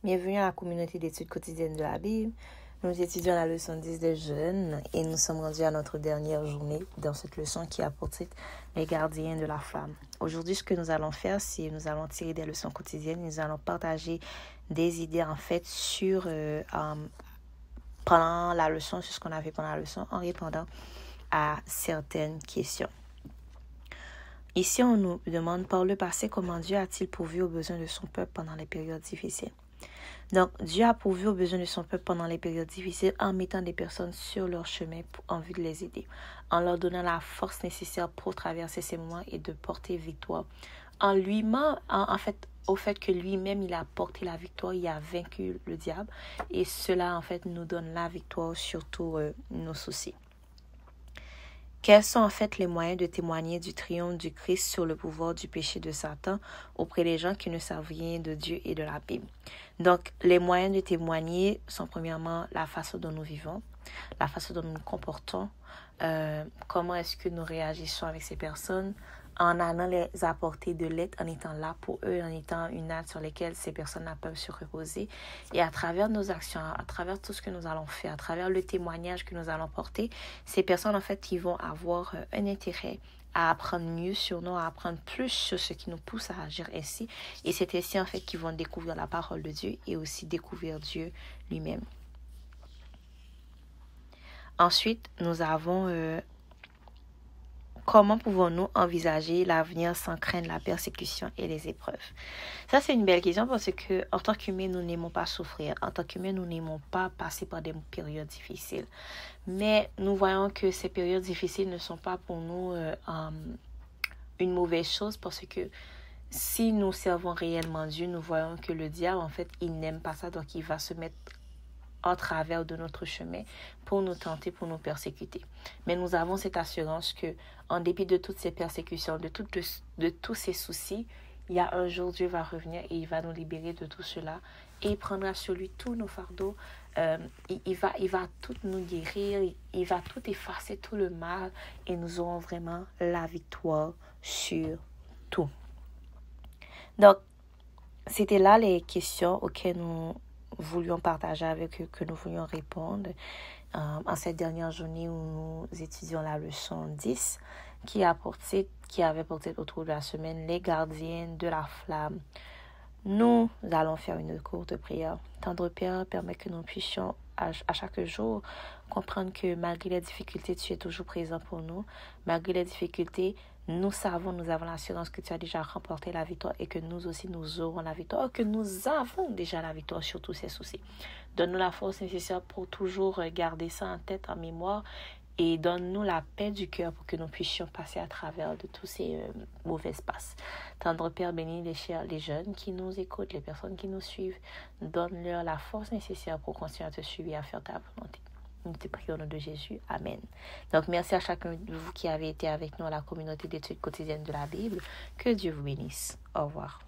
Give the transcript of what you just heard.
Bienvenue à la communauté d'études quotidiennes de la Bible. Nous étudions la leçon 10 des jeunes et nous sommes rendus à notre dernière journée dans cette leçon qui a pour titre Les gardiens de la flamme. Aujourd'hui, ce que nous allons faire, c'est nous allons tirer des leçons quotidiennes. Nous allons partager des idées en fait sur pendant la leçon, sur ce qu'on a fait pendant la leçon en répondant à certaines questions. Ici, on nous demande par le passé comment Dieu a-t-il pourvu aux besoins de son peuple pendant les périodes difficiles. Donc, Dieu a pourvu aux besoins de son peuple pendant les périodes difficiles en mettant des personnes sur leur chemin en vue de les aider, en leur donnant la force nécessaire pour traverser ces moments et de porter victoire. En lui-même, au fait que lui-même, il a porté la victoire, il a vaincu le diable et cela, en fait, nous donne la victoire sur tous nos soucis. Quels sont en fait les moyens de témoigner du triomphe du Christ sur le pouvoir du péché de Satan auprès des gens qui ne savent rien de Dieu et de la Bible? Donc, les moyens de témoigner sont premièrement la façon dont nous vivons, la façon dont nous nous comportons, comment est-ce que nous réagissons avec ces personnes, en allant les apporter de l'aide, en étant là pour eux, en étant une aide sur laquelle ces personnes peuvent se reposer. Et à travers nos actions, à travers tout ce que nous allons faire, à travers le témoignage que nous allons porter, ces personnes, en fait, qui vont avoir un intérêt à apprendre mieux sur nous, à apprendre plus sur ce qui nous pousse à agir ainsi. Et c'est ainsi, en fait, qu'ils vont découvrir la parole de Dieu et aussi découvrir Dieu lui-même. Ensuite, nous avons comment pouvons-nous envisager l'avenir sans craindre la persécution et les épreuves? Ça, c'est une belle question parce que en tant qu'humains, nous n'aimons pas souffrir. En tant qu'humains, nous n'aimons pas passer par des périodes difficiles. Mais nous voyons que ces périodes difficiles ne sont pas pour nous une mauvaise chose parce que si nous servons réellement Dieu, nous voyons que le diable, en fait, il n'aime pas ça. Donc, il va se mettre en travers de notre chemin pour nous tenter, pour nous persécuter. Mais nous avons cette assurance que, en dépit de toutes ces persécutions, de tous ces soucis, il y a un jour, Dieu va revenir et il va nous libérer de tout cela et il prendra sur lui tous nos fardeaux. Il va tout nous guérir, il va tout effacer, tout le mal et nous aurons vraiment la victoire sur tout. Donc, c'était là les questions auxquelles nous voulions partager avec eux, que nous voulions répondre en cette dernière journée où nous étudions la leçon 10 qui avait porté autour de la semaine les gardiens de la flamme. Nous allons faire une courte prière. Tendre Père, permet que nous puissions à chaque jour comprendre que malgré les difficultés, tu es toujours présent pour nous. Malgré les difficultés, nous avons l'assurance que tu as déjà remporté la victoire et que nous aussi, nous aurons la victoire, que nous avons déjà la victoire sur tous ces soucis. Donne-nous la force nécessaire pour toujours garder ça en tête, en mémoire, et donne-nous la paix du cœur pour que nous puissions passer à travers de tous ces mauvais passes. Tendre Père, bénis les jeunes qui nous écoutent, les personnes qui nous suivent. Donne-leur la force nécessaire pour continuer à te suivre et à faire ta volonté. Nous te prions au nom de Jésus. Amen. Donc, merci à chacun de vous qui avez été avec nous à la communauté d'études quotidiennes de la Bible. Que Dieu vous bénisse. Au revoir.